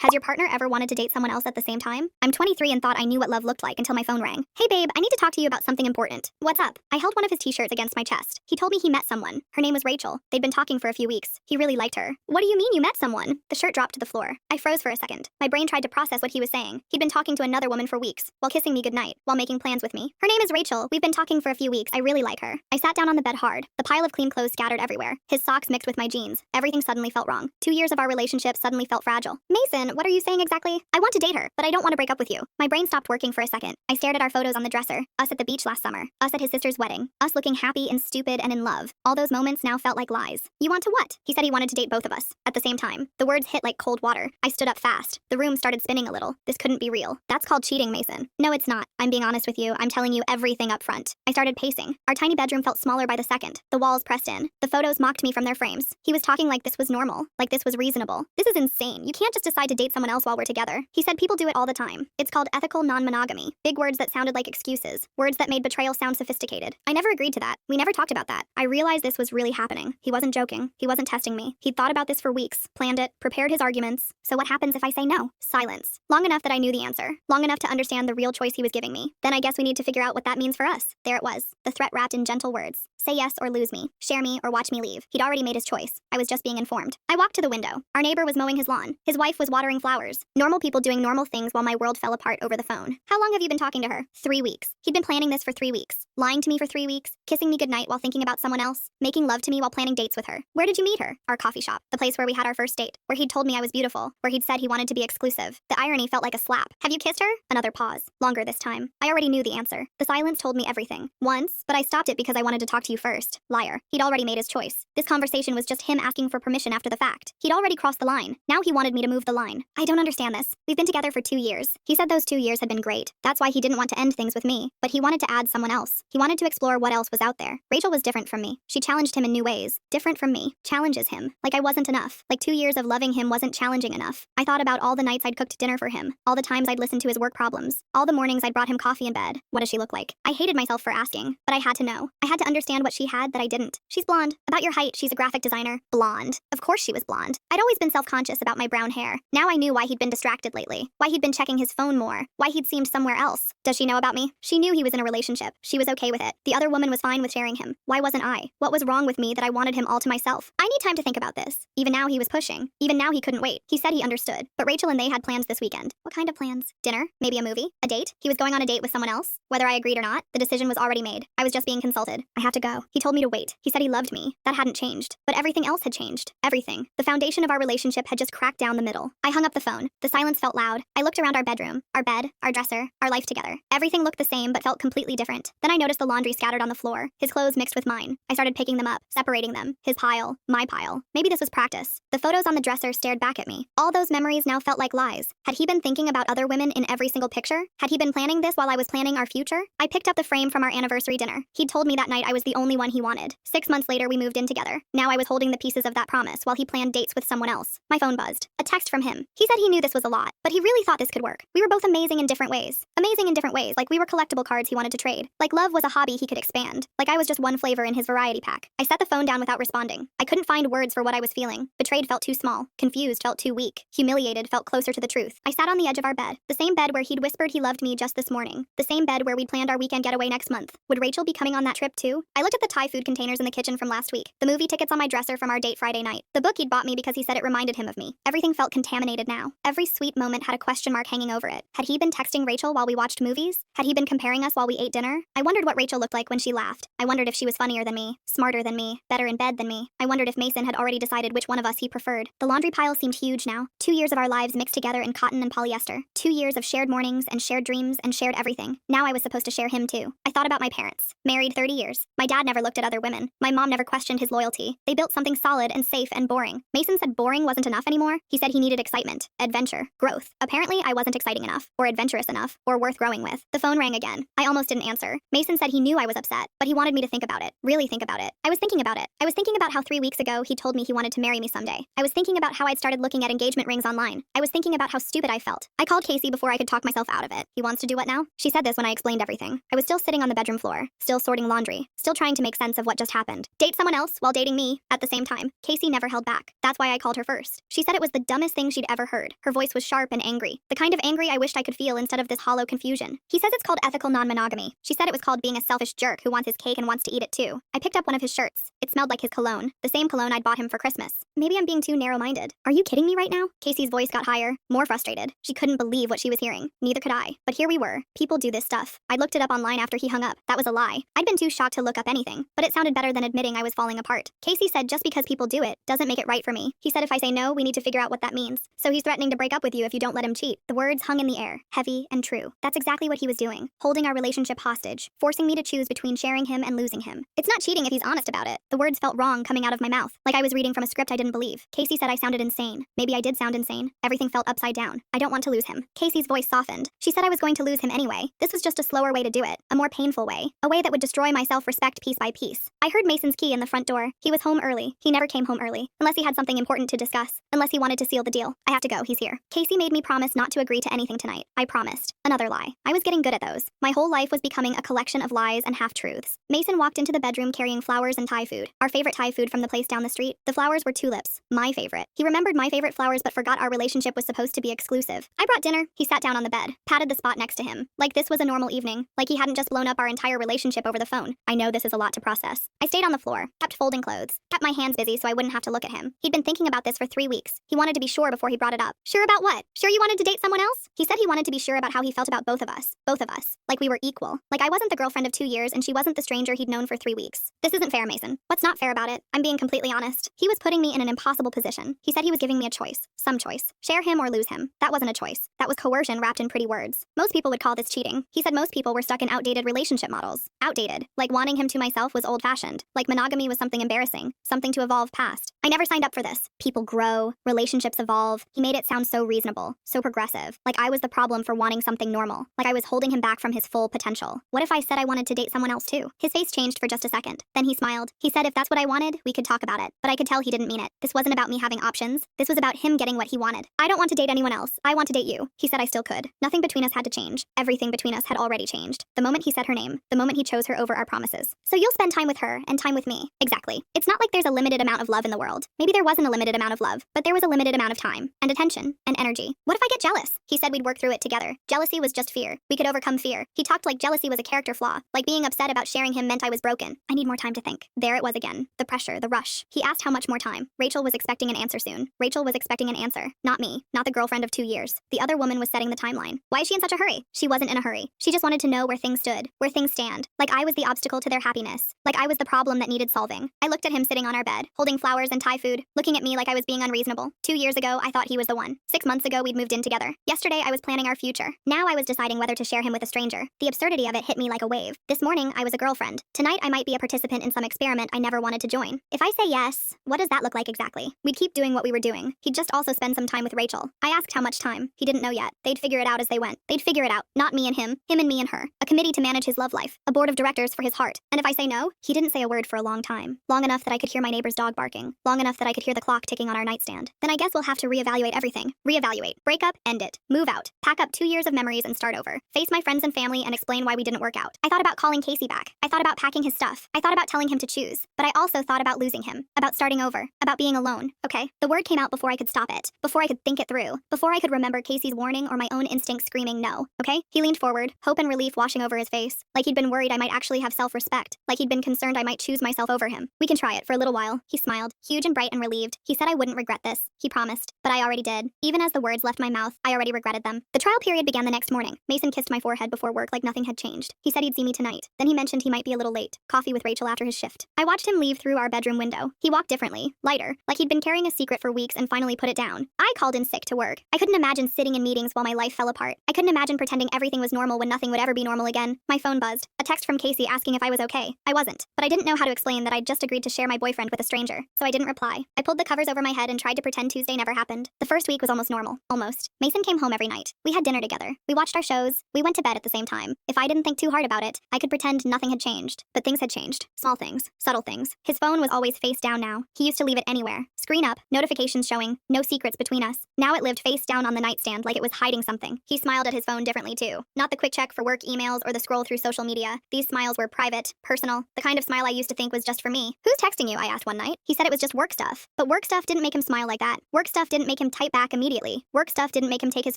Has your partner ever wanted to date someone else at the same time? I'm 23 and thought I knew what love looked like until my phone rang. Hey babe, I need to talk to you about something important. What's up? I held one of his t-shirts against my chest. He told me he met someone. Her name was Rachel. They'd been talking for a few weeks. He really liked her. What do you mean you met someone? The shirt dropped to the floor. I froze for a second. My brain tried to process what he was saying. He'd been talking to another woman for weeks, while kissing me goodnight, while making plans with me. Her name is Rachel. We've been talking for a few weeks. I really like her. I sat down on the bed hard. The pile of clean clothes scattered everywhere. His socks mixed with my jeans. Everything suddenly felt wrong. 2 years of our relationship suddenly felt fragile. Mason, what are you saying exactly? I want to date her, but I don't want to break up with you. My brain stopped working for a second. I stared at our photos on the dresser. Us at the beach last summer. Us at his sister's wedding. Us looking happy and stupid and in love. All those moments now felt like lies. You want to what? He said he wanted to date both of us. At the same time. The words hit like cold water. I stood up fast. The room started spinning a little. This couldn't be real. That's called cheating, Mason. No, it's not. I'm being honest with you. I'm telling you everything up front. I started pacing. Our tiny bedroom felt smaller by the second. The walls pressed in. The photos mocked me from their frames. He was talking like this was normal. Like this was reasonable. This is insane. You can't just decide to date someone else while we're together. He said people do it all the time. It's called ethical non-monogamy. Big words that sounded like excuses. Words that made betrayal sound sophisticated. I never agreed to that. We never talked about that. I realized this was really happening. He wasn't joking. He wasn't testing me. He'd thought about this for weeks, planned it, prepared his arguments. So what happens if I say no? Silence. Long enough that I knew the answer. Long enough to understand the real choice he was giving me. Then I guess we need to figure out what that means for us. There it was. The threat wrapped in gentle words. Say yes or lose me. Share me or watch me leave. He'd already made his choice. I was just being informed. I walked to the window. Our neighbor was mowing his lawn. His wife was watering flowers. Normal people doing normal things while my world fell apart over the phone. How long have you been talking to her? 3 weeks. He'd been planning this for 3 weeks. Lying to me for 3 weeks. Kissing me goodnight while thinking about someone else. Making love to me while planning dates with her. Where did you meet her? Our coffee shop. The place where we had our first date. Where he'd told me I was beautiful. Where he'd said he wanted to be exclusive. The irony felt like a slap. Have you kissed her? Another pause. Longer this time. I already knew the answer. The silence told me everything. Once, but I stopped it because I wanted to talk to you first. Liar. He'd already made his choice. This conversation was just him asking for permission after the fact. He'd already crossed the line. Now he wanted me to move the line. I don't understand this. We've been together for 2 years. He said those 2 years had been great. That's why he didn't want to end things with me. But he wanted to add someone else. He wanted to explore what else was out there. Rachel was different from me. She challenged him in new ways. Different from me. Challenges him. Like I wasn't enough. Like 2 years of loving him wasn't challenging enough. I thought about all the nights I'd cooked dinner for him. All the times I'd listened to his work problems. All the mornings I'd brought him coffee in bed. What does she look like? I hated myself for asking. But I had to know. I had to understand what she had that I didn't. She's blonde. About your height, she's a graphic designer. Blonde. Of course she was blonde. I'd always been self-conscious about my brown hair. Now I knew why he'd been distracted lately. Why he'd been checking his phone more. Why he'd seemed somewhere else. Does she know about me? She knew he was in a relationship. She was okay with it. The other woman was fine with sharing him. Why wasn't I? What was wrong with me that I wanted him all to myself? I need time to think about this. Even now he was pushing. Even now he couldn't wait. He said he understood. But Rachel and they had plans this weekend. What kind of plans? Dinner? Maybe a movie? A date? He was going on a date with someone else? Whether I agreed or not, the decision was already made. I was just being consulted. I had to go. He told me to wait. He said he loved me. That hadn't changed. But everything else had changed. Everything. The foundation of our relationship had just cracked down the middle. I hung up the phone. The silence felt loud. I looked around our bedroom, our bed, our dresser, our life together. Everything looked the same but felt completely different. Then I noticed the laundry scattered on the floor. His clothes mixed with mine. I started picking them up, separating them. His pile, my pile. Maybe this was practice. The photos on the dresser stared back at me. All those memories now felt like lies. Had he been thinking about other women in every single picture? Had he been planning this while I was planning our future? I picked up the frame from our anniversary dinner. He'd told me that night I was the only one he wanted. 6 months later we moved in together. Now I was holding the pieces of that promise while he planned dates with someone else. My phone buzzed. A text from him. He said he knew this was a lot, but he really thought this could work. We were both amazing in different ways. Amazing in different ways, like we were collectible cards he wanted to trade. Like love was a hobby he could expand. Like I was just one flavor in his variety pack. I set the phone down without responding. I couldn't find words for what I was feeling. Betrayed felt too small. Confused felt too weak. Humiliated felt closer to the truth. I sat on the edge of our bed. The same bed where he'd whispered he loved me just this morning. The same bed where we'd planned our weekend getaway next month. Would Rachel be coming on that trip too? I looked at the Thai food containers in the kitchen from last week. The movie tickets on my dresser from our date Friday night. The book he'd bought me because he said it reminded him of me. Everything felt contaminated now. Every sweet moment had a question mark hanging over it. Had he been texting Rachel while we watched movies? Had he been comparing us while we ate dinner? I wondered what Rachel looked like when she laughed. I wondered if she was funnier than me, smarter than me, better in bed than me. I wondered if Mason had already decided which one of us he preferred. The laundry pile seemed huge now. 2 years of our lives mixed together in cotton and polyester. 2 years of shared mornings and shared dreams and shared everything. Now I was supposed to share him too. I thought about my parents. Married 30 years. My dad never looked at other women. My mom never questioned his loyalty. They built something solid and safe and boring. Mason said boring wasn't enough anymore. He said he needed excitement, adventure, growth. Apparently I wasn't exciting enough, or adventurous enough, or worth growing with. The phone rang again. I almost didn't answer. Mason Mason said he knew I was upset, but he wanted me to think about it. Really think about it. I was thinking about it. I was thinking about how 3 weeks ago he told me he wanted to marry me someday. I was thinking about how I'd started looking at engagement rings online. I was thinking about how stupid I felt. I called Casey before I could talk myself out of it. He wants to do what now? She said this when I explained everything. I was still sitting on the bedroom floor, still sorting laundry, still trying to make sense of what just happened. Date someone else while dating me at the same time. Casey never held back. That's why I called her first. She said it was the dumbest thing she'd ever heard. Her voice was sharp and angry. The kind of angry I wished I could feel instead of this hollow confusion. He says it's called ethical non-monogamy. She said it was called being a selfish jerk who wants his cake and wants to eat it too. I picked up one of his shirts. It smelled like his cologne, the same cologne I'd bought him for Christmas. Maybe I'm being too narrow-minded. Are you kidding me right now? Casey's voice got higher, more frustrated. She couldn't believe what she was hearing. Neither could I. But here we were. People do this stuff. I looked it up online after he hung up. That was a lie. I'd been too shocked to look up anything, but it sounded better than admitting I was falling apart. Casey said just because people do it doesn't make it right for me. He said if I say no, we need to figure out what that means. So he's threatening to break up with you if you don't let him cheat. The words hung in the air, heavy and true. That's exactly what he was doing, holding our relationship hostage, forcing me to choose between sharing him and losing him. It's not cheating if he's honest about it. The words felt wrong coming out of my mouth, like I was reading from a script I didn't believe. Casey said I sounded insane. Maybe I did sound insane. Everything felt upside down. I don't want to lose him. Casey's voice softened. She said I was going to lose him anyway. This was just a slower way to do it, a more painful way, a way that would destroy my self-respect piece by piece. I heard Mason's key in the front door. He was home early. He never came home early, unless he had something important to discuss, unless he wanted to seal the deal. I have to go. He's here. Casey made me promise not to agree to anything tonight. I promised. Another lie. I was getting good at those. My whole life was becoming a collection of lies and half-truths. Mason walked into the bedroom carrying flowers and Thai food. Our favorite Thai food from the place down the street. The flowers were tulips. My favorite. He remembered my favorite flowers but forgot our relationship was supposed to be exclusive. I brought dinner. He sat down on the bed, patted the spot next to him. Like this was a normal evening. Like he hadn't just blown up our entire relationship over the phone. I know this is a lot to process. I stayed on the floor, kept folding clothes, kept my hands busy so I wouldn't have to look at him. He'd been thinking about this for 3 weeks. He wanted to be sure before he brought it up. Sure about what? Sure you wanted to date someone else? He said he wanted to be sure about how he felt about both of us. Both of us. Like we were equal. Like I wasn't the girlfriend of 2 years and she wasn't the stranger he'd known for 3 weeks. This isn't fair, Mason. What's not fair about it? I'm being completely honest. He was putting me in an impossible position. He said he was giving me a choice. Some choice. Share him or lose him. That wasn't a choice. That was coercion wrapped in pretty words. Most people would call this cheating. He said most people were stuck in outdated relationship models. Outdated. Like wanting him to myself was old-fashioned. Like monogamy was something embarrassing. Something to evolve past. I never signed up for this. People grow. Relationships evolve. He made it sound so reasonable. So progressive. Like I was the problem for wanting something normal. Like I was holding him back from his full potential. What if I said I wanted to date someone else too? His face changed for just a second. Then he smiled. He said if that's what I wanted, we could talk about it. But I could tell he didn't mean it. This wasn't about me having options. This was about him getting what he wanted. I don't want to date anyone else. I want to date you. He said I still could. Nothing between us had to change. Everything between us had already changed. The moment he said her name. The moment he chose her over our promises. So you'll spend time with her and time with me. Exactly. It's not like there's a limited amount of love in the world. Maybe there wasn't a limited amount of love, but there was a limited amount of time and attention and energy. What if I get jealous? He said we'd work through it together. Jealousy was just fear. We could overcome fear. He talked like jealousy was a character flaw. Like being upset about sharing him meant I was broken. I need more time to think. There it was again. The pressure, the rush. He asked how much more time. Rachel was expecting an answer soon. Rachel was expecting an answer. Not me. Not the girlfriend of 2 years. The other woman was setting the timeline. Why is she in such a hurry? She wasn't in a hurry. She just wanted to know where things stood. Where things stand. Like I was the obstacle to their happiness. Like I was the problem that needed solving. I looked at him sitting on our bed, holding flowers and Thai food, looking at me like I was being unreasonable. 2 years ago, I thought he was the one. 6 months ago, we'd moved in together. Yesterday, I was planning our future. Now I was deciding whether to share him with a stranger. The absurdity of it hit me like a wave. This morning, I was a girlfriend. Tonight, I might be a participant in some experiment I never wanted to join. If I say yes, what does that look like exactly? We'd keep doing what we were doing. He'd just also spend some time with Rachel. I asked how much time. He didn't know yet. They'd figure it out as they went. They'd figure it out. Not me and him and me and her. A committee to manage his love life. A board of directors for his heart. And if I say no, he didn't say a word for a long time. Long enough that I could hear my neighbor's dog barking. Long enough that I could hear the clock ticking on our nightstand. Then I guess we'll have to reevaluate everything. Reevaluate. Break up, end it. Move out. Pack up 2 years of memories and start over. Face my friends and family and explain why we didn't work out. I thought about calling Casey back. I thought about packing his stuff. I thought about telling him to choose. But I also thought about losing him. About starting over. About being alone. Okay? The word came out before I could stop it. Before I could think it through. Before I could remember Casey's warning or my own instinct screaming no. Okay? He leaned forward, hope and relief washing over his face. Like he'd been worried I might actually have self-respect. Like he'd been concerned I might choose myself over him. We can try it for a little while. He smiled, huge and bright and relieved. He said I wouldn't regret this. He promised. But I already did. Even as the words left my mouth, I already regretted them. The trial period began the next morning. Mason kissed my forehead before work like nothing had changed. He said he'd see me tonight. Then he mentioned he might be a little late. Coffee with Rachel after his shift. I watched him leave through our bedroom window. He walked differently, lighter, like he'd been carrying a secret for weeks and finally put it down. I called in sick to work. I couldn't imagine sitting in meetings while my life fell apart. I couldn't imagine pretending everything was normal when nothing would ever be normal again. My phone buzzed. A text from Casey asking if I was okay. I wasn't. But I didn't know how to explain that I'd just agreed to share my boyfriend with a stranger. So I didn't reply. I pulled the covers over my head and tried to pretend Tuesday never happened. The first week was almost normal. Almost. Mason came home every night. We had dinner together. We watched our shows. We went to bed at the same time. If I didn't think too hard about it, it, I could pretend nothing had changed. But things had changed. Small things. Subtle things. His phone was always face down now. He used to leave it anywhere. Screen up, notifications showing, no secrets between us. Now it lived face down on the nightstand like it was hiding something. He smiled at his phone differently too. Not the quick check for work emails or the scroll through social media. These smiles were private, personal, the kind of smile I used to think was just for me. Who's texting you? I asked one night. He said it was just work stuff. But work stuff didn't make him smile like that. Work stuff didn't make him type back immediately. Work stuff didn't make him take his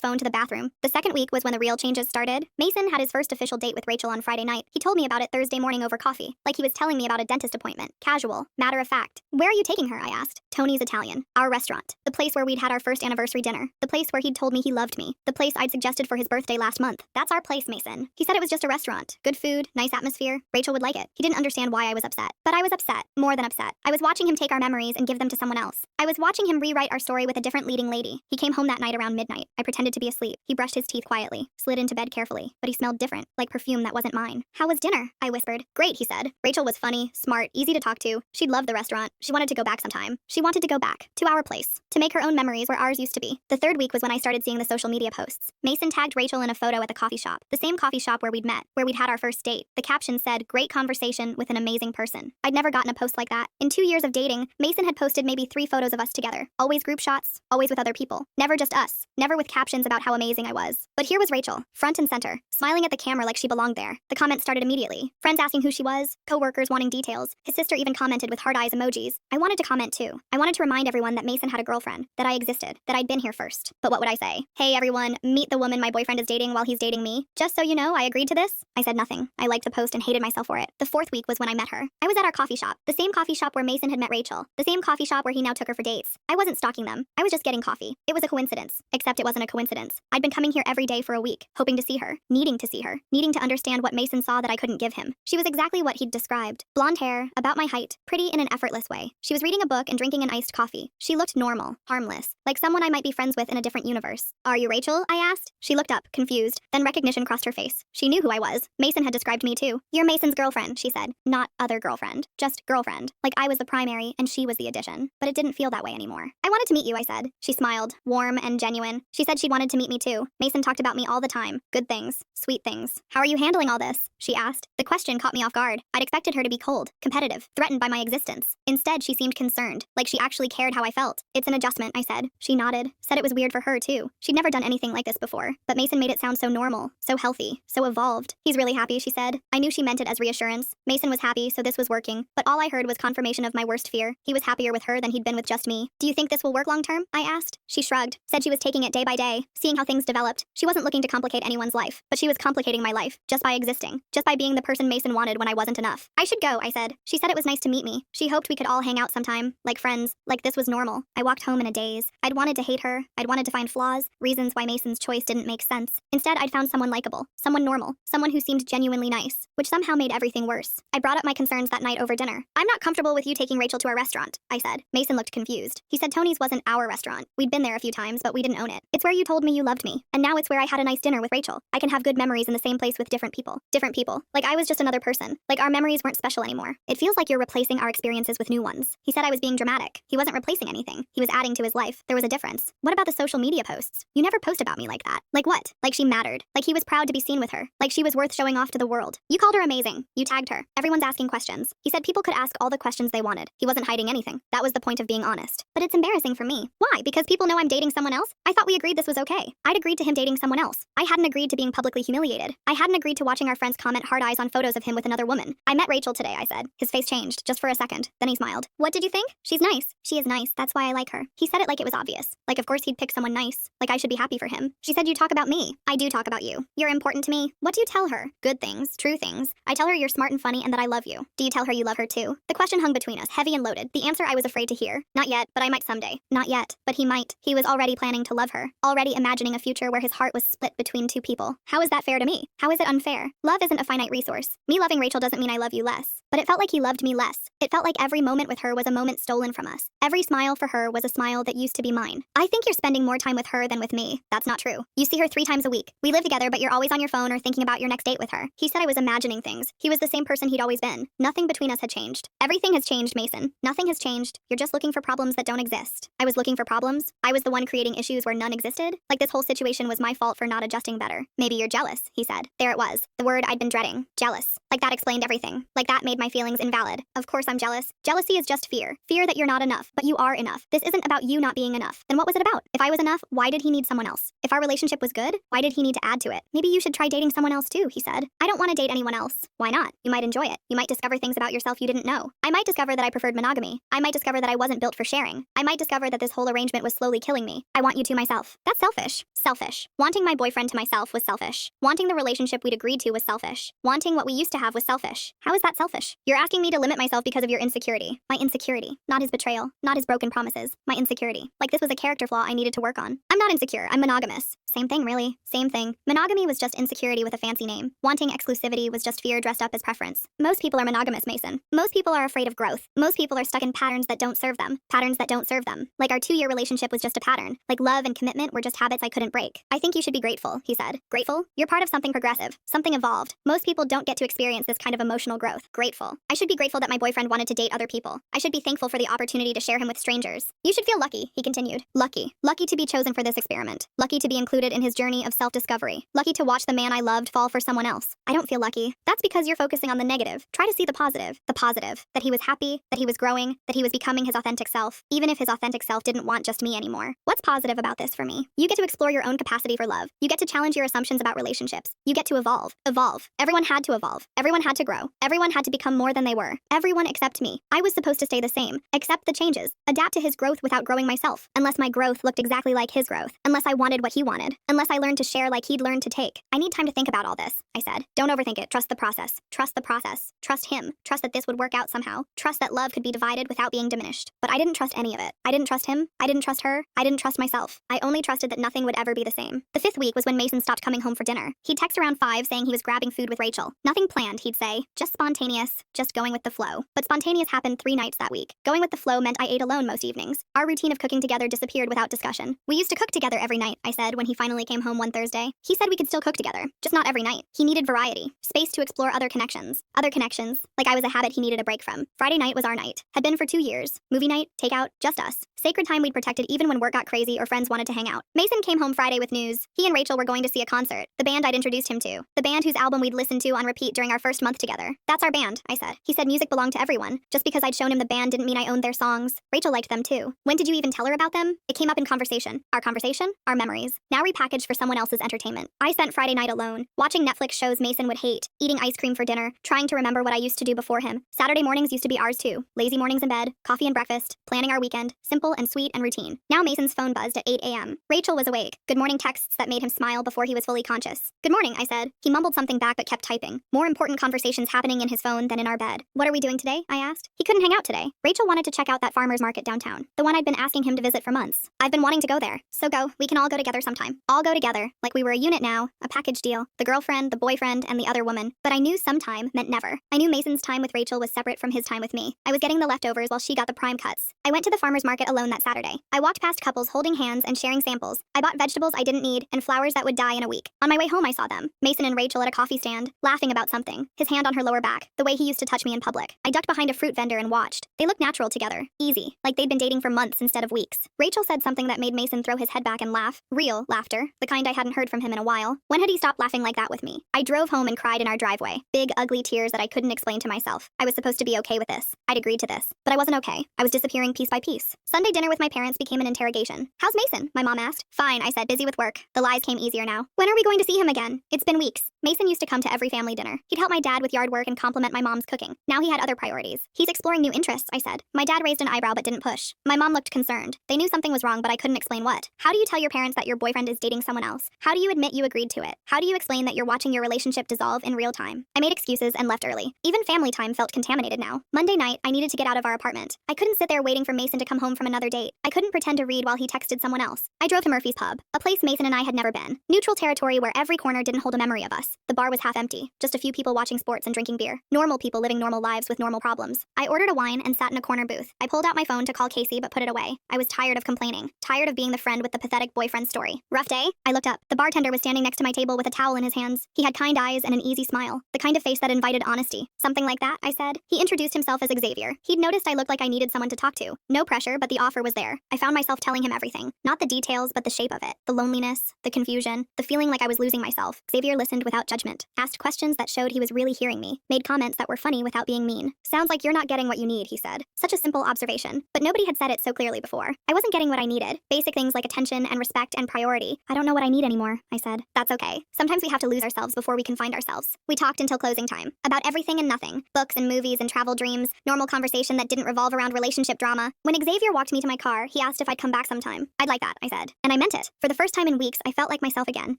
phone to the bathroom. The second week was when the real changes started. Mason had his first official date with Rachel on Friday night. He told me about it Thursday morning over coffee, like he was telling me about a dentist appointment. Casual, matter of fact. Where are you taking her? I asked. Tony's Italian. Our restaurant. The place where we'd had our first anniversary dinner. The place where he'd told me he loved me. The place I'd suggested for his birthday last month. That's our place, Mason. He said it was just a restaurant. Good food, nice atmosphere. Rachel would like it. He didn't understand why I was upset. But I was upset. More than upset. I was watching him take our memories and give them to someone else. I was watching him rewrite our story with a different leading lady. He came home that night around midnight. I pretended to be asleep. He brushed his teeth quietly, slid into bed carefully, but he smelled different, like perfume that wasn't mine. How was dinner? I whispered. Great, he said. Rachel was funny, smart, easy to talk to. She'd loved the restaurant. She wanted to go back sometime. She wanted to go back to our place, to make her own memories where ours used to be. The third week was when I started seeing the social media posts. Mason tagged Rachel in a photo at the coffee shop, the same coffee shop where we'd met, where we'd had our first date. The caption said, "Great conversation with an amazing person." I'd never gotten a post like that. In 2 years of dating, Mason had posted maybe 3 photos of us together. Always group shots, always with other people. Never just us. Never with captions about how amazing I was. But here was Rachel, front and center, smiling at the camera like she belonged there. The comments started immediately. Friends asking who she was, coworkers wanting details. His sister even commented with heart eyes emojis. I wanted to comment too. I wanted to remind everyone that Mason had a girlfriend, that I existed, that I'd been here first. But what would I say? Hey everyone, meet the woman my boyfriend is dating while he's dating me. Just so you know, I agreed to this. I said nothing. I liked the post and hated myself for it. The fourth week was when I met her. I was at our coffee shop, the same coffee shop where Mason had met Rachel, the same coffee shop where he now took her for dates. I wasn't stalking them. I was just getting coffee. It was a coincidence. Except it wasn't a coincidence. I'd been coming here every day for a week, hoping to see her, needing to understand what Mason saw that I couldn't give him. She was exactly what he'd described. Blonde hair, about my height, pretty in an effortless way. She was reading a book and drinking an iced coffee. She looked normal, harmless, like someone I might be friends with in a different universe. Are you Rachel? I asked. She looked up, confused. Then recognition crossed her face. She knew who I was. Mason had described me too. You're Mason's girlfriend, she said. Not other girlfriend. Just girlfriend. Like I was the primary and she was the addition. But it didn't feel that way anymore. I wanted to meet you, I said. She smiled, warm and genuine. She said she wanted to meet me too. Mason talked about me all the time. Good things. Sweet things. How are you handling all this? She asked. The question caught me off guard. I'd expected her to be cold, competitive, threatened by my existence. Instead, she seemed concerned, like she actually cared how I felt. It's an adjustment, I said. She nodded, said it was weird for her too. She'd never done anything like this before, but Mason made it sound so normal, so healthy, so evolved. He's really happy, she said. I knew she meant it as reassurance. Mason was happy, so this was working, but all I heard was confirmation of my worst fear. He was happier with her than he'd been with just me. Do you think this will work long term? I asked. She shrugged, said she was taking it day by day, seeing how things developed. She wasn't looking to complicate anyone's life, but she was complicating my life, just by existing, just by being the person Mason wanted when I wasn't enough. I should go, I said. She said it was nice to meet me. She hoped we could all hang out sometime, like friends, like this was normal. I walked home in a daze. I'd wanted to hate her. I'd wanted to find flaws, reasons why Mason's choice didn't make sense. Instead, I'd found someone likable, someone normal, someone who seemed genuinely nice, which somehow made everything worse. I brought up my concerns that night over dinner. I'm not comfortable with you taking Rachel to our restaurant, I said. Mason looked confused. He said Tony's wasn't our restaurant. We'd been there a few times, but we didn't own it. It's where you told me you loved me, and now it's where I had a nice dinner with Rachel. I can have good memories in the same place with different people. Different people. Like I was just another person. Like our memories weren't special anymore. It feels like you're replacing our experiences with new ones. He said I was being dramatic. He wasn't replacing anything. He was adding to his life. There was a difference. What about the social media posts? You never post about me like that. Like what? Like she mattered. Like he was proud to be seen with her. Like she was worth showing off to the world. You called her amazing. You tagged her. Everyone's asking questions. He said people could ask all the questions they wanted. He wasn't hiding anything. That was the point of being honest. But it's embarrassing for me. Why? Because people know I'm dating someone else? I thought we agreed this was okay. I'd agreed to him dating someone else. I hadn't agreed to being publicly humiliated. I hadn't agreed to watching our friends comment hard eyes on photos of him with another woman. I met Rachel today, I said. His face changed, just for a second. Then he smiled. What did you think? She's nice. She is nice. That's why I like her. He said it like it was obvious. Like of course he'd pick someone nice. Like I should be happy for him. She said you talk about me. I do talk about you. You're important to me. What do you tell her? Good things. True things. I tell her you're smart and funny and that I love you. Do you tell her you love her too? The question hung between us, heavy and loaded. The answer I was afraid to hear. Not yet, but I might someday. Not yet, but he might. He was already planning to love her. Already imagining a future where his heart was split between two people. How is that fair to me? How is it unfair? Love isn't a finite resource. Me loving Rachel doesn't mean I love you less. But it felt like he loved me less. It felt like every moment with her was a moment stolen from us. Every smile for her was a smile that used to be mine. I think you're spending more time with her than with me. That's not true. You see her 3 times a week. We live together, but you're always on your phone or thinking about your next date with her. He said I was imagining things. He was the same person he'd always been. Nothing between us had changed. Everything has changed, Mason. Nothing has changed. You're just looking for problems that don't exist. I was looking for problems. I was the one creating issues where none existed. Like this whole situation was my fault for not adjusting better. Maybe you're jealous, he said. There it was. The word word I'd been dreading. Jealous. Like that explained everything. Like that made my feelings invalid. Of course I'm jealous. Jealousy is just fear. Fear that you're not enough, but you are enough. This isn't about you not being enough. Then what was it about? If I was enough, why did he need someone else? If our relationship was good, why did he need to add to it? Maybe you should try dating someone else too, he said. I don't want to date anyone else. Why not? You might enjoy it. You might discover things about yourself you didn't know. I might discover that I preferred monogamy. I might discover that I wasn't built for sharing. I might discover that this whole arrangement was slowly killing me. I want you to myself. That's selfish. Selfish. Wanting my boyfriend to myself was selfish. Wanting the relationship we'd agreed to was selfish. Wanting what we used to have was selfish. How is that selfish? You're asking me to limit myself because of your insecurity. My insecurity. Not his betrayal. Not his broken promises. My insecurity. Like this was a character flaw I needed to work on. I'm not insecure. I'm monogamous. Same thing, really. Same thing. Monogamy was just insecurity with a fancy name. Wanting exclusivity was just fear dressed up as preference. Most people are monogamous, Mason. Most people are afraid of growth. Most people are stuck in patterns that don't serve them. Patterns that don't serve them. Like our 2-year relationship was just a pattern. Like love and commitment were just habits I couldn't break. I think you should be grateful, he said. Grateful? You're part of something progressive. Something evolved. Most people don't get to experience this kind of emotional growth. Grateful. I should be grateful that my boyfriend wanted to date other people. I should be thankful for the opportunity to share him with strangers. You should feel lucky, he continued. Lucky. Lucky to be chosen for this experiment. Lucky to be included in his journey of self-discovery. Lucky to watch the man I loved fall for someone else. I don't feel lucky. That's because you're focusing on the negative. Try to see the positive. The positive. That he was happy, that he was growing, that he was becoming his authentic self, even if his authentic self didn't want just me anymore. What's positive about this for me? You get to explore your own capacity for love. You get to challenge your assumptions about relationships. You get to evolve. Evolve. Everyone had to evolve. Everyone had to grow. Everyone had to become more than they were. Everyone except me. I was supposed to stay the same. Accept the changes. Adapt to his growth without growing myself. Unless my growth looked exactly like his growth. Unless I wanted what he wanted. Unless I learned to share like he'd learned to take. I need time to think about all this, I said. Don't overthink it. Trust the process. Trust the process. Trust him. Trust that this would work out somehow. Trust that love could be divided without being diminished. But I didn't trust any of it. I didn't trust him. I didn't trust her. I didn't trust myself. I only trusted that nothing would ever be the same. The 5th week was when Mason stopped coming home for dinner. He'd text around 5 saying he was grabbing food with Rachel. Nothing planned, he'd say. Just spontaneous. Just going with the flow. But spontaneous happened 3 nights that week. Going with the flow meant I ate alone most evenings. Our routine of cooking together disappeared without discussion. We used to cook together every night, I said when he finally came home one Thursday. He said we could still cook together, just not every night. He needed variety. Space to explore other connections. Other connections. Like I was a habit he needed a break from. Friday night was our night. Had been for 2 years. Movie night, takeout, just us. Sacred time we'd protected even when work got crazy or friends wanted to hang out. Mason came home Friday with news. He and Rachel were going to see a concert. The band I'd introduced him to. The band whose album we'd listened to on repeat during our first month together. That's our band, I said. He said music belonged to everyone. Just because I'd shown him the band didn't mean I owned their songs. Rachel liked them too. When did you even tell her about them? It came up in conversation. Our conversation? Our memories. Now repackaged for someone else's entertainment. I spent Friday night alone, watching Netflix shows Mason would hate, eating ice cream for dinner, trying to remember what I used to do before him. Saturday mornings used to be ours too. Lazy mornings in bed, coffee and breakfast, planning our weekend, simple and sweet and routine. Now Mason's phone buzzed at 8 a.m. Rachel was awake. Good morning texts that made him smile before he was fully conscious. Good morning, I said. He mumbled something back but kept typing. More important conversations happening in his phone than in our bed. What are we doing today? I asked. He couldn't hang out today. Rachel wanted to check out that farmer's market downtown. The one I'd been asking him to visit for months. I've been wanting to go there. So go. We can all go together sometime. All go together. Like we were a unit now. A package deal. The girlfriend, the boyfriend, and the other woman. But I knew sometime meant never. I knew Mason's time with Rachel was separate from his time with me. I was getting the leftovers while she got the prime cuts. I went to the farmer's market alone that Saturday. I walked past couples holding hands and sharing samples. I bought vegetables I didn't need and flowers that would die in a week. On my way home I saw them. Mason and Rachel at a coffee stand, laughing about something. His hand on her lower back, the way he used to touch me in public. I ducked behind a fruit vendor and watched. They looked natural together. Easy. Like they'd been dating for months instead of weeks. Rachel said something that made Mason throw his head back and laugh. Real laughter. The kind I hadn't heard from him in a while. When had he stopped laughing like that with me? I drove home and cried in our driveway. Big, ugly tears that I couldn't explain to myself. I was supposed to be okay with this. I'd agreed to this. But I wasn't okay. I was disappearing piece by piece. Sunday dinner with my parents became an interrogation. How's Mason? My mom asked. Fine, I said, busy with work. The lies came easier now. When are we going to see him again? It's been weeks. Mason used to come to every family dinner. He'd help my dad with yard work and compliment my mom's cooking. Now he had other priorities. He's exploring new interests, I said. My dad raised an eyebrow but didn't push. My mom looked concerned. They knew something was wrong but I couldn't explain what. How do you tell your parents that your boyfriend is dating someone else? How do you admit you agreed to it? How do you explain that you're watching your relationship dissolve in real time? I made excuses and left early. Even family time felt contaminated now. Monday night, I needed to get out of our apartment. I couldn't sit there waiting for Mason to come home from another date. I couldn't pretend to read while he texted someone else. I drove to Murphy's Pub, a place Mason and I had never been. Neutral territory where every corner didn't hold a memory of us. The bar was half empty, just a few people watching sports and drinking beer. Normal people living normal lives with normal problems. I ordered a wine and sat in a corner booth. I pulled out my phone to call Casey but put it away. I was tired of complaining, tired of being the friend with the pathetic boyfriend story. Rough day? I looked up. The bartender was standing next to my table with a towel in his hands. He had kind eyes and an easy smile, the kind of face that invited honesty. Something like that, I said. He introduced himself as Xavier. He'd noticed I looked like I needed someone to talk to. No pressure, but the offer was there. I found myself telling him everything. Not the details, but the shape of it. The loneliness, the confusion, the feeling like I was losing myself. Xavier listened without judgment, asked questions that showed he was really hearing me, made comments that were funny without being mean. Sounds like you're not getting what you need, he said. Such a simple observation, but nobody had said it so clearly before. I wasn't getting what I needed. Basic things like attention and respect and priority. I don't know what I need anymore, I said. That's okay. Sometimes we have to lose ourselves before we can find ourselves. We talked until closing time. About everything and nothing. Books and movies and travel dreams. Normal conversation that didn't revolve around relationship drama. When Xavier walked me to my car, he asked if I'd come back sometime. I'd like that, I said. And I meant it. For the first time in weeks, I felt like myself again.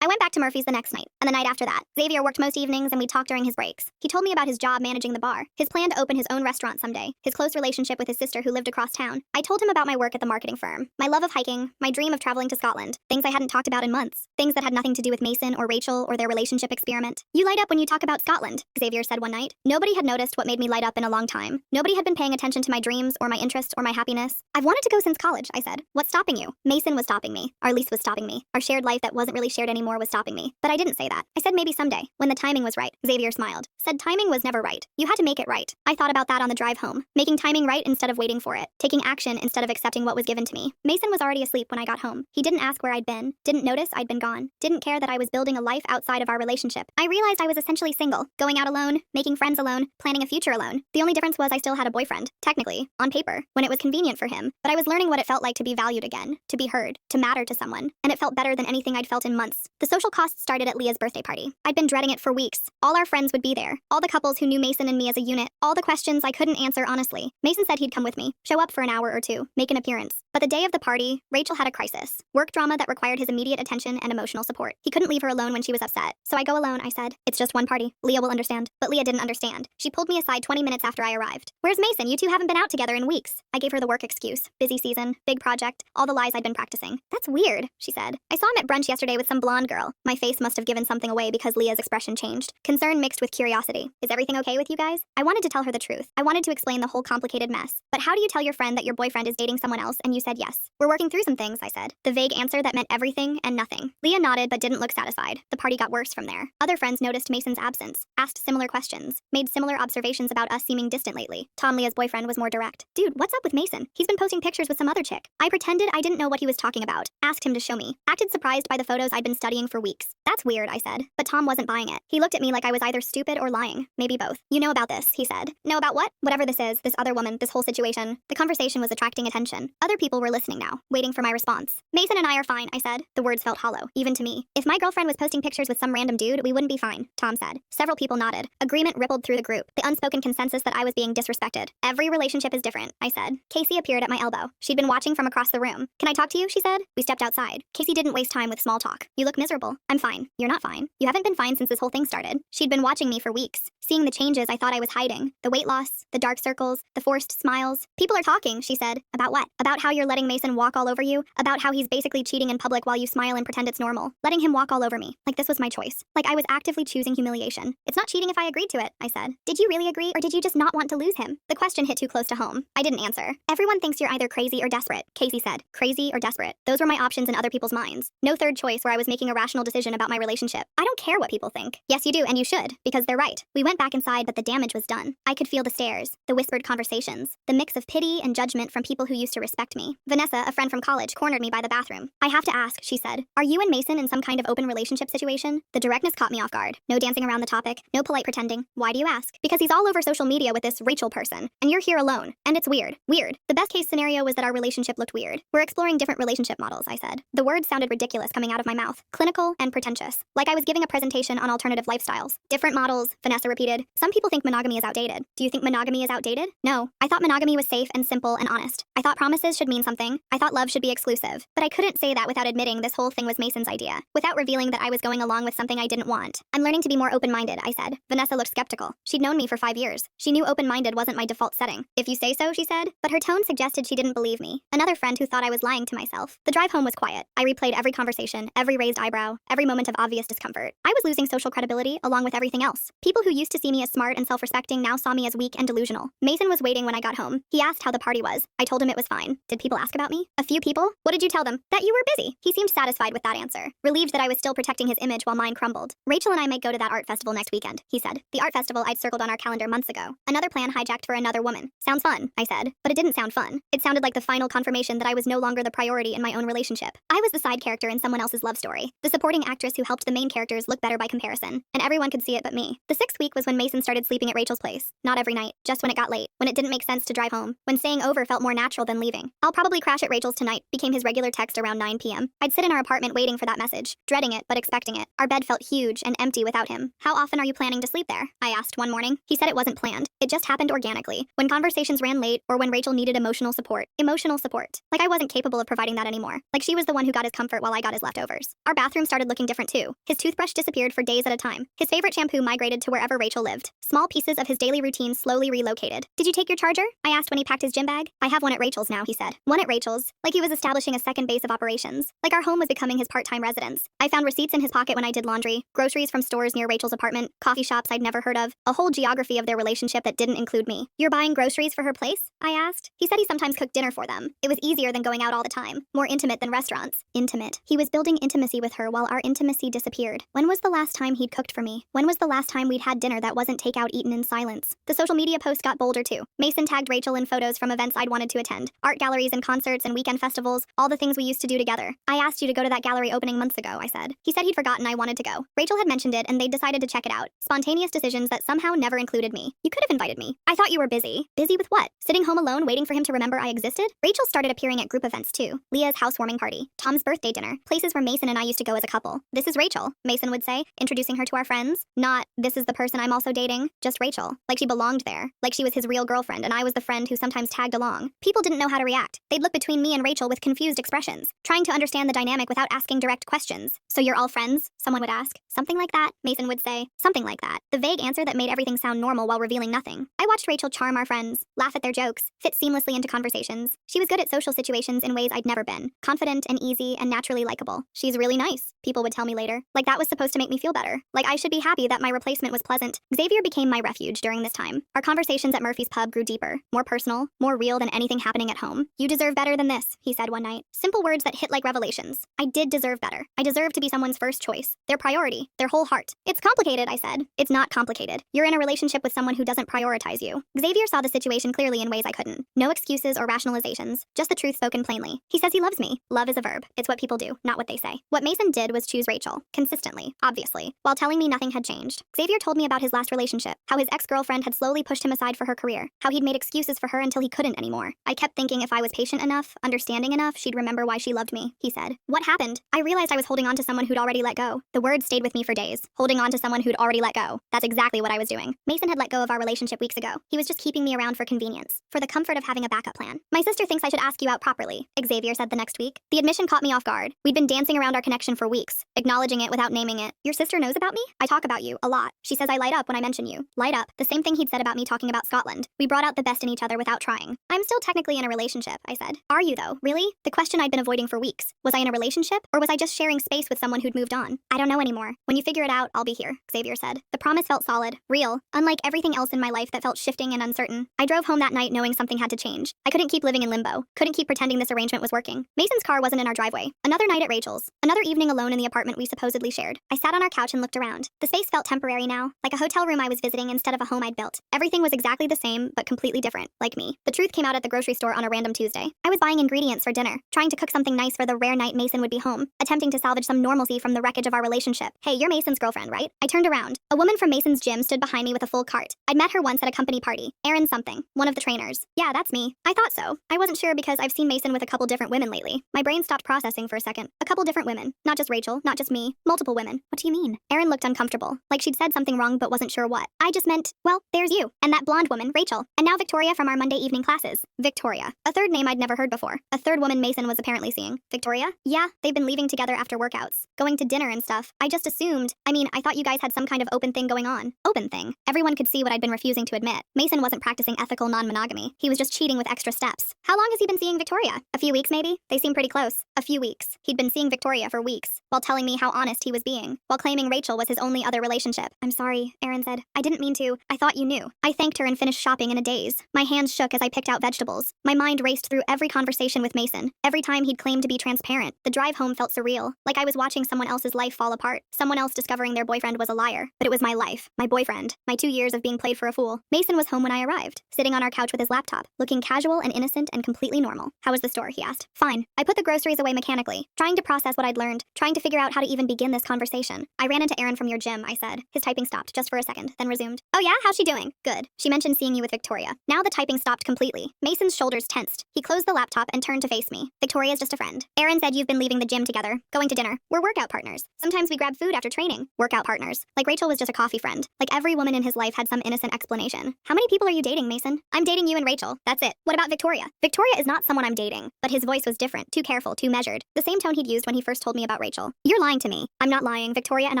I went back to Murphy's the next night, and the night after that. Xavier worked most evenings, and we talked during his breaks. He told me about his job managing the bar, his plan to open his own restaurant someday, his close relationship with his sister who lived across town. I told him about my work at the marketing firm, my love of hiking, my dream of traveling to Scotland, things I hadn't talked about in months, things that had nothing to do with Mason or Rachel or their relationship experiment. You light up when you talk about Scotland, Xavier said one night. Nobody had noticed what made me light up in a long time. Nobody had been paying attention to my dreams or my interests or my happiness. I've wanted to go since college, I said. What's stopping you? Mason was stopping me. Our lease was stopping me. Our shared life that wasn't really shared anymore was stopping me. But I didn't say that. I said maybe someday, when the timing was right. Xavier smiled. Said timing was never right. You had to make it right. I thought about that on the drive home. Making timing right instead of waiting for it. Taking action instead of accepting what was given to me. Mason was already asleep when I got home. He didn't ask where I'd been. Didn't notice I'd been gone. Didn't care that I was building a life outside of our relationship. I realized I was essentially single. Going out alone. Making friends alone. Planning a future alone. The only difference was I still had a boyfriend. Technically. On paper. When it was convenient for him. But I was learning what it felt like to be valued again. To be heard. To matter to someone. And it felt better than anything I'd felt in months. The social cost started at Leah's birthday party. I'd been dreading it for weeks. All our friends would be there. All the couples who knew Mason and me as a unit. All the questions I couldn't answer honestly. Mason said he'd come with me. Show up for an hour or two. Make an appearance. But the day of the party, Rachel had a crisis. Work drama that required his immediate attention and emotional support. He couldn't leave her alone when she was upset. So I go alone, I said. It's just one party. Leah will understand. But Leah didn't understand. She pulled me aside 20 minutes after I arrived. Where's Mason? You two haven't been out together in weeks. I gave her the work excuse. Busy season. Big project. All the lies I'd been practicing. That's weird, she said. I saw him at brunch yesterday with some blonde girl. My face must have given something away because Leah's expression changed. Concern mixed with curiosity. Is everything okay with you guys? I wanted to tell her the truth. I wanted to explain the whole complicated mess. But how do you tell your friend that your boyfriend is dating someone else and you said yes? We're working through some things, I said. The vague answer that meant everything and nothing. Leah nodded but didn't look satisfied. The party got worse from there. Other friends noticed Mason's absence, asked similar questions, made similar observations about us seeming distant lately. Tom, Leah's boyfriend, was more direct. Dude, what's up with Mason? He's been posting pictures with some other chick. I pretended I didn't know what he was talking about. Asked him to show me. Acted surprised by the photos I'd been studying for weeks. That's weird, I said. But Tom wasn't buying it. He looked at me like I was either stupid or lying. Maybe both. You know about this, he said. Know about what? Whatever this is, this other woman, this whole situation. The conversation was attracting attention. Other people were listening now, waiting for my response. Mason and I are fine, I said. The words felt hollow, even to me. If my girlfriend was posting pictures with some random dude, we wouldn't be fine, Tom said. Several people nodded. Agreement rippled through the group. The unspoken consensus that I was being disrespected. Every relationship is different, I said. Casey appeared at my elbow. She'd been watching from across the room. Can I talk to you, she said. We stepped outside. Casey didn't waste time with small talk. You look miserable. I'm fine. You're not fine. You haven't been fine since this whole thing started. She'd been watching me for weeks. Seeing the changes I thought I was hiding. The weight loss, the dark circles, the forced smiles. People are talking, she said. About what? About how you're letting Mason walk all over you? About how he's basically cheating in public while you smile and pretend it's normal. Letting him walk all over me. Like this was my choice. Like I was actively choosing humiliation. It's not cheating if I agreed to it, I said. Did you really agree or did you just not want to lose him? The question hit too close to home. I didn't answer. Everyone thinks you're either crazy or desperate, Casey said. Crazy or desperate. Those were my options in other people's minds. No third choice where I was making a rational decision about my relationship. I don't care what people think. Yes, you do, and you should, because they're right. We went back inside, but the damage was done. I could feel the stares, the whispered conversations, the mix of pity and judgment from people who used to respect me. Vanessa, a friend from college, cornered me by the bathroom. I have to ask, she said. Are you and Mason in some kind of open relationship situation? The directness caught me off guard. No dancing around the topic, no polite pretending. Why do you ask? Because he's all over social media with this Rachel person, and you're here alone. And it's weird. Weird. The best case scenario was that our relationship looked weird. We're exploring different relationship models, I said. The words sounded ridiculous coming out of my mouth. Clinical and pretentious. Like I was giving a presentation on alternative lifestyles. Different models, Vanessa repeated. Some people think monogamy is outdated. Do you think monogamy is outdated? No. I thought monogamy was safe and simple and honest. I thought promises should mean something. I thought love should be exclusive. But I couldn't say that without admitting this whole thing was Mason's idea. Without revealing that I was going along with something I didn't want. I'm learning to be more open-minded, I said. Vanessa looked skeptical. She'd known me for 5 years. She knew open-minded wasn't my default setting. If you say so, she said. But her tone suggested she didn't believe me. Another friend who thought I was lying to myself. The drive home was quiet. I replayed every conversation, every raised eyebrow, every moment of obvious discomfort. I was losing social credibility along with everything else. People who used to see me as smart and self-respecting now saw me as weak and delusional. Mason was waiting when I got home. He asked how the party was. I told him it was fine. Did people people ask about me? A few people? What did you tell them? That you were busy. He seemed satisfied with that answer, relieved that I was still protecting his image while mine crumbled. Rachel and I might go to that art festival next weekend, he said. The art festival I'd circled on our calendar months ago. Another plan hijacked for another woman. Sounds fun, I said. But it didn't sound fun. It sounded like the final confirmation that I was no longer the priority in my own relationship. I was the side character in someone else's love story, the supporting actress who helped the main characters look better by comparison, and everyone could see it but me. The 6th week was when Mason started sleeping at Rachel's place. Not every night, just when it got late, when it didn't make sense to drive home, when staying over felt more natural than leaving. I'll probably crash at Rachel's tonight became his regular text around 9 p.m. I'd sit in our apartment waiting for that message, dreading it but expecting it. Our bed felt huge and empty without him. How often are you planning to sleep there? I asked one morning. He said it wasn't planned. It just happened organically, when conversations ran late or when Rachel needed emotional support. Emotional support. Like I wasn't capable of providing that anymore. Like she was the one who got his comfort while I got his leftovers. Our bathroom started looking different too. His toothbrush disappeared for days at a time. His favorite shampoo migrated to wherever Rachel lived. Small pieces of his daily routine slowly relocated. Did you take your charger? I asked when he packed his gym bag. I have one at Rachel's now, he said. One at Rachel's. Like he was establishing a second base of operations. Like our home was becoming his part-time residence. I found receipts in his pocket when I did laundry, groceries from stores near Rachel's apartment, coffee shops I'd never heard of, a whole geography of their relationship that didn't include me. You're buying groceries for her place? I asked. He said he sometimes cooked dinner for them. It was easier than going out all the time. More intimate than restaurants. Intimate. He was building intimacy with her while our intimacy disappeared. When was the last time he'd cooked for me? When was the last time we'd had dinner that wasn't takeout eaten in silence? The social media post got bolder too. Mason tagged Rachel in photos from events I'd wanted to attend. Art galleries and concerts and weekend festivals, all the things we used to do together. I asked you to go to that gallery opening months ago, I said. He said he'd forgotten I wanted to go. Rachel had mentioned it and they'd decided to check it out. Spontaneous decisions that somehow never included me. You could have invited me. I thought you were busy. Busy with what? Sitting home alone waiting for him to remember I existed? Rachel started appearing at group events too. Leah's housewarming party, Tom's birthday dinner, places where Mason and I used to go as a couple. This is Rachel, Mason would say, introducing her to our friends. Not, this is the person I'm also dating, just Rachel. Like she belonged there. Like she was his real girlfriend and I was the friend who sometimes tagged along. People didn't know how to react. They'd look between me and Rachel with confused expressions, trying to understand the dynamic without asking direct questions. So you're all friends? Someone would ask. Something like that, Mason would say. Something like that. The vague answer that made everything sound normal while revealing nothing. I watched Rachel charm our friends, laugh at their jokes, fit seamlessly into conversations. She was good at social situations in ways I'd never been. Confident and easy and naturally likable. She's really nice, people would tell me later. Like that was supposed to make me feel better. Like I should be happy that my replacement was pleasant. Xavier became my refuge during this time. Our conversations at Murphy's pub grew deeper, more personal, more real than anything happening at home. You deserve better than this, he said one night. Simple words that hit like revelations. I did deserve better. I deserve to be someone's first choice, their priority, their whole heart. It's complicated, I said. It's not complicated. You're in a relationship with someone who doesn't prioritize you. Xavier saw the situation clearly in ways I couldn't. No excuses or rationalizations, just the truth spoken plainly. He says he loves me. Love is a verb. It's what people do, not what they say. What Mason did was choose Rachel, consistently, obviously, while telling me nothing had changed. Xavier told me about his last relationship, how his ex-girlfriend had slowly pushed him aside for her career, how he'd made excuses for her until he couldn't anymore. I kept thinking if I was patient enough, understanding enough, she'd remember why she loved me, he said. What happened? I realized I was holding on to someone who'd already let go. The word stayed with me for days. Holding on to someone who'd already let go. That's exactly what I was doing. Mason had let go of our relationship weeks ago. He was just keeping me around for convenience, for the comfort of having a backup plan. My sister thinks I should ask you out properly, Xavier said the next week. The admission caught me off guard. We'd been dancing around our connection for weeks, acknowledging it without naming it. Your sister knows about me? I talk about you, a lot. She says I light up when I mention you. Light up. The same thing he'd said about me talking about Scotland. We brought out the best in each other without trying. I'm still technically in a relationship, I said. Are you though? Really? The question I'd been avoiding for weeks. Was I in a relationship? Or was I just sharing space with someone who'd moved on? I don't know anymore. When you figure it out, I'll be here, Xavier said. The promise felt solid, real, unlike everything else in my life that felt shifting and uncertain. I drove home that night knowing something had to change. I couldn't keep living in limbo. Couldn't keep pretending this arrangement was working. Mason's car wasn't in our driveway. Another night at Rachel's. Another evening alone in the apartment we supposedly shared. I sat on our couch and looked around. The space felt temporary now, like a hotel room I was visiting instead of a home I'd built. Everything was exactly the same, but completely different, like me. The truth came out at the grocery store on a random Tuesday. I was buying ingredients for dinner, trying to cook something nice for the rare night Mason would be home, attempting to salvage some normalcy from the wreckage of our relationship. Hey, you're Mason's girlfriend, right? I turned around. A woman from Mason's gym stood behind me with a full cart. I'd met her once at a company party. Erin something, one of the trainers. Yeah, that's me. I thought so. I wasn't sure because I've seen Mason with a couple different women lately. My brain stopped processing for a second. A couple different women. Not just Rachel, not just me. Multiple women. What do you mean? Erin looked uncomfortable, like she'd said something wrong but wasn't sure what. I just meant, well, there's you. And that blonde woman, Rachel. And now Victoria from our Monday evening classes. Victoria. A third name I'd never heard before. A third woman Mason was apparently seeing. Victoria? Yeah, they've been leaving together after workouts. Going to dinner and stuff. I just assumed. I thought you guys had some kind of open thing going on. Open thing. Everyone could see what I'd been refusing to admit. Mason wasn't practicing ethical non-monogamy. He was just cheating with extra steps. How long has he been seeing Victoria? A few weeks maybe? They seem pretty close. A few weeks. He'd been seeing Victoria for weeks, while telling me how honest he was being, while claiming Rachel was his only other relationship. I'm sorry, Erin said. I didn't mean to. I thought you knew. I thanked her and finished shopping in a daze. My hands shook as I picked out vegetables. My mind raced through through every conversation with Mason, every time he'd claimed to be transparent. The drive home felt surreal, like I was watching someone else's life fall apart, someone else discovering their boyfriend was a liar. But it was my life, my boyfriend, my 2 years of being played for a fool. Mason was home when I arrived, sitting on our couch with his laptop, looking casual and innocent and completely normal. How was the store, he asked. Fine. I put the groceries away mechanically, trying to process what I'd learned, trying to figure out how to even begin this conversation. I ran into Aaron from your gym, I said. His typing stopped just for a second, then resumed. Oh yeah? How's she doing? Good. She mentioned seeing you with Victoria. Now the typing stopped completely. Mason's shoulders tensed. He closed the laptop and turned to face me. Victoria's just a friend. Aaron said you've been leaving the gym together, going to dinner. We're workout partners. Sometimes we grab food after training. Workout partners. Like Rachel was just a coffee friend. Like every woman in his life had some innocent explanation. How many people are you dating, Mason? I'm dating you and Rachel. That's it. What about Victoria? Victoria is not someone I'm dating. But his voice was different, too careful, too measured. The same tone he'd used when he first told me about Rachel. You're lying to me. I'm not lying. Victoria and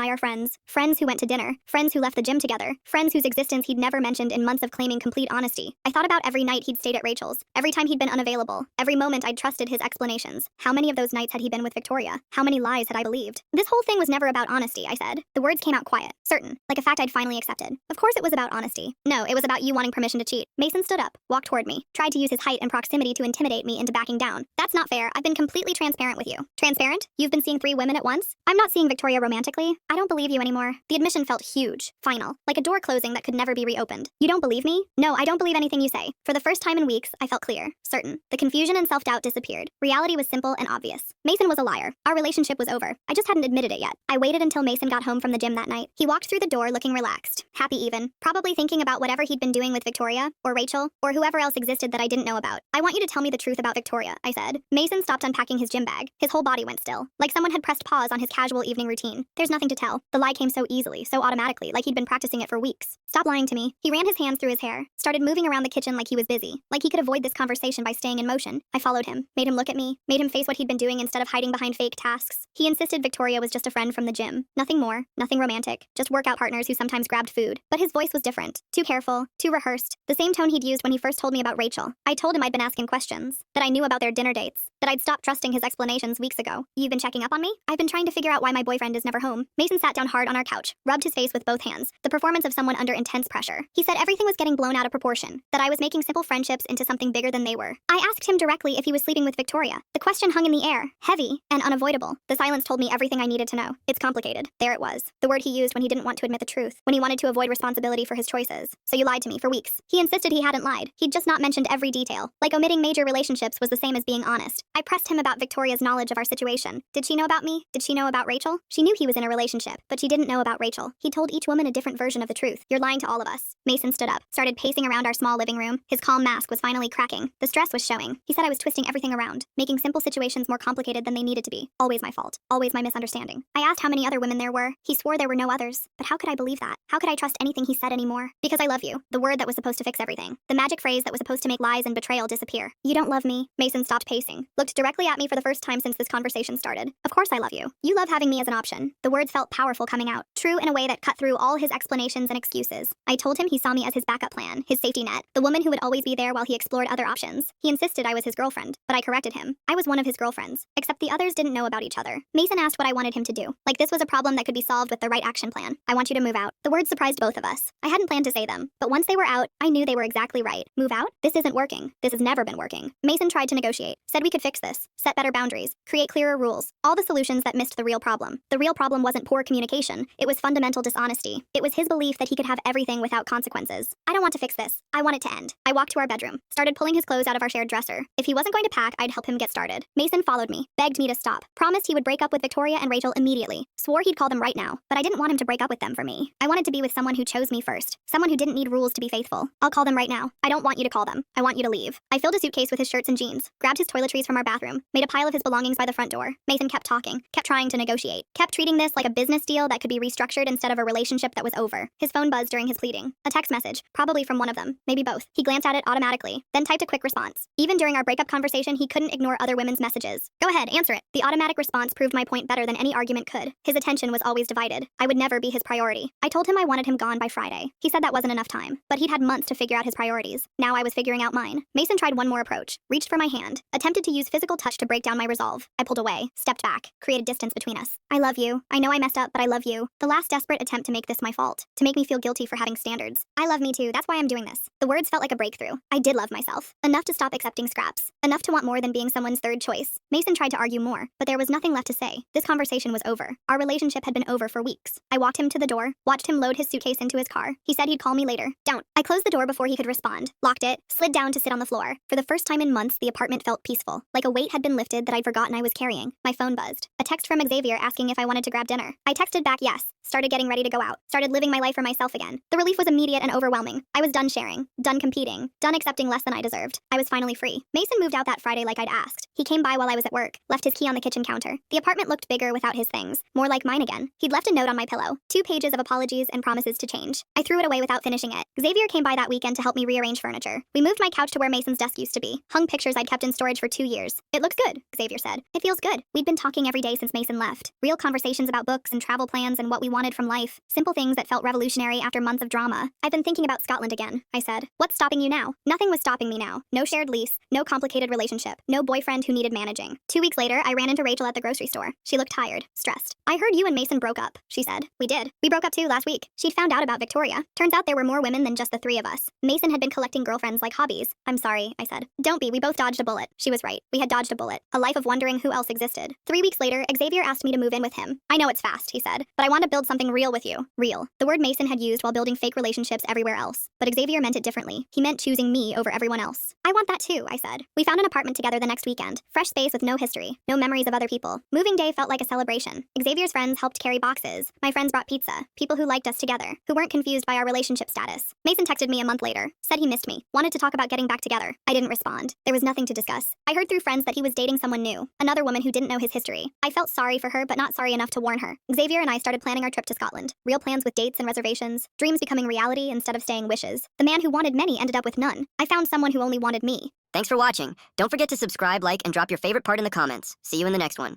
I are friends. Friends who went to dinner. Friends who left the gym together. Friends whose existence he'd never mentioned in months of claiming complete honesty. I thought about every night he'd stayed at Rachel's. Every time he'd been unavailable. Every moment I'd trusted his explanations. How many of those nights had he been with Victoria? How many lies had I believed? This whole thing was never about honesty, I said. The words came out quiet, certain, like a fact I'd finally accepted. Of course it was about honesty. No, it was about you wanting permission to cheat. Mason stood up, walked toward me, tried to use his height and proximity to intimidate me into backing down. That's not fair. I've been completely transparent with you. Transparent? You've been seeing 3 women at once? I'm not seeing Victoria romantically. I don't believe you anymore. The admission felt huge, final, like a door closing that could never be reopened. You don't believe me? No, I don't believe anything you say. For the first time in weeks, I felt clear, certain. The confusion and self-doubt disappeared. Reality was simple and obvious. Mason was a liar. Our relationship was over. I just hadn't admitted it yet. I waited until Mason got home from the gym that night. He walked through the door looking relaxed, happy even, probably thinking about whatever he'd been doing with Victoria, or Rachel, or whoever else existed that I didn't know about. I want you to tell me the truth about Victoria, I said. Mason stopped unpacking his gym bag. His whole body went still, like someone had pressed pause on his casual evening routine. There's nothing to tell. The lie came so easily, so automatically, like he'd been practicing it for weeks. Stop lying to me. He ran his hands through his hair, started moving around the kitchen like he was busy, like he could avoid this conversation by staying in motion. I followed him, made him look at me, made him face what he'd been doing instead of hiding behind fake tasks. He insisted Victoria was just a friend from the gym. Nothing more, nothing romantic, just workout partners who sometimes grabbed food. But his voice was different, too careful, too rehearsed, the same tone he'd used when he first told me about Rachel. I told him I'd been asking questions, that I knew about their dinner dates, that I'd stopped trusting his explanations weeks ago. You've been checking up on me? I've been trying to figure out why my boyfriend is never home. Mason sat down hard on our couch, rubbed his face with both hands, the performance of someone under intense pressure. He said everything was getting blown out of proportion, that I was making simple friendships into something bigger than they were. I asked him directly if he was sleeping with Victoria. The question hung in the air, heavy and unavoidable. The silence told me everything I needed to know. It's complicated. There it was. The word he used when he didn't want to admit the truth, when he wanted to avoid responsibility for his choices. So you lied to me for weeks. He insisted he hadn't lied. He'd just not mentioned every detail. Like omitting major relationships was the same as being honest. I pressed him about Victoria's knowledge of our situation. Did she know about me? Did she know about Rachel? She knew he was in a relationship, but she didn't know about Rachel. He told each woman a different version of the truth. You're lying to all of us. Mason stood up, started pacing around our small living room. His calm mask was finally cracking. The stress was showing. He said I was twisting everything around, making simple situations more complicated than they needed to be. Always my fault. Always my misunderstanding. I asked how many other women there were. He swore there were no others. But how could I believe that? How could I trust anything he said anymore? Because I love you. The word that was supposed to fix everything. The magic phrase that was supposed to make lies and betrayal disappear. You don't love me. Mason stopped pacing, looked directly at me for the first time since this conversation started. Of course I love you. You love having me as an option. The words felt powerful coming out, true in a way that cut through all his explanations and excuses. I told him he saw me as his backup plan, his safety net, the woman who would always be there while he explored other options. He insisted I was his girlfriend, but I corrected him. I was one of his girlfriends, except the others didn't know about each other. Mason asked what I wanted him to do, like this was a problem that could be solved with the right action plan. I want you to move out. The words surprised both of us. I hadn't planned to say them, but once they were out, I knew they were exactly right. Move out? This isn't working. This has never been working. Mason tried to negotiate, said we could fix this, set better boundaries, create clearer rules, all the solutions that missed the real problem. The real problem wasn't poor communication, it was fundamental dishonesty. It was his belief that he could have everything without consequences. I don't want to fix this. I want it to end. I walked to our bedroom, started pulling his clothes out of our shared dresser. If he wasn't going to pack, I'd help him get started. Mason followed me, begged me to stop, promised he would break up with Victoria and Rachel immediately, swore he'd call them right now, but I didn't want him to break up with them for me. I wanted to be with someone who chose me first, someone who didn't need rules to be faithful. I'll call them right now. I don't want you to call them. I want you to leave. I filled a suitcase with his shirts and jeans, grabbed his toiletries from our bathroom, made a pile of his belongings by the front door. Mason kept talking, kept trying to negotiate, kept treating this like a business deal that could be restructured instead of a relationship that was over. His phone buzzed during his pleading. A text message, probably from one of them, maybe both. He glanced at it automatically, then typed a quick response. Even during our breakup conversation, he couldn't ignore other women's messages. Go ahead, answer it. The automatic response proved my point better than any argument could. His attention was always divided. I would never be his priority. I told him I wanted him gone by Friday. He said that wasn't enough time, but he'd had months to figure out his priorities. Now I was figuring out mine. Mason tried one more approach, reached for my hand, attempted to use physical touch to break down my resolve. I pulled away, stepped back, created distance between us. I love you. I know I messed up, but I love you. The last desperate attempt to make this my fault, to make me feel guilty for having standards. I love me too, that's why I'm doing this. The words felt like a breakthrough. I did love myself, enough to stop accepting accepting scraps. Enough to want more than being someone's third choice. Mason tried to argue more, but there was nothing left to say. This conversation was over. Our relationship had been over for weeks. I walked him to the door, watched him load his suitcase into his car. He said he'd call me later. Don't. I closed the door before he could respond, locked it, slid down to sit on the floor. For the first time in months, the apartment felt peaceful, like a weight had been lifted that I'd forgotten I was carrying. My phone buzzed. A text from Xavier asking if I wanted to grab dinner. I texted back yes, started getting ready to go out, started living my life for myself again. The relief was immediate and overwhelming. I was done sharing, done competing, done accepting less than I deserved. I was finally free. Mason moved out that Friday like I'd asked. He came by while I was at work, left his key on the kitchen counter. The apartment looked bigger without his things, more like mine again. He'd left a note on my pillow, 2 pages of apologies and promises to change. I threw it away without finishing it. Xavier came by that weekend to help me rearrange furniture. We moved my couch to where Mason's desk used to be, hung pictures I'd kept in storage for 2 years. It looks good, Xavier said. It feels good. We'd been talking every day since Mason left. Real conversations about books and travel plans and what we wanted from life. Simple things that felt revolutionary after months of drama. I've been thinking about Scotland again, I said. What's stopping you now? Nothing was stopping me now. No shared lease, no complicated relationship, no boyfriend who needed managing. 2 weeks later, I ran into Rachel at the grocery store. She looked tired, stressed. I heard you and Mason broke up, she said. We did. We broke up too last week. She'd found out about Victoria. Turns out there were more women than just the 3 of us. Mason had been collecting girlfriends like hobbies. I'm sorry, I said. Don't be, we both dodged a bullet. She was right. We had dodged a bullet. A life of wondering who else existed. 3 weeks later, Xavier asked me to move in with him. I know it's fast, he said, but I want to build something real with you. Real. The word Mason had used while building fake relationships everywhere else. But Xavier meant it differently. He meant choosing me over everyone else. I want that too, I said. We found an apartment together the next weekend. Fresh space with no history, no memories of other people. Moving day felt like a celebration. Xavier's friends helped carry boxes. My friends brought pizza. People who liked us together, who weren't confused by our relationship status. Mason texted me a month later, said he missed me, wanted to talk about getting back together. I didn't respond. There was nothing to discuss. I heard through friends that he was dating someone new, another woman who didn't know his history. I felt sorry for her, but not sorry enough to warn her. Xavier and I started planning our trip to Scotland. Real plans with dates and reservations, dreams becoming reality instead of staying wishes. The man who wanted many ended up with none. I found someone who only wanted me. Thanks for watching. Don't forget to subscribe, like, and drop your favorite part in the comments. See you in the next one.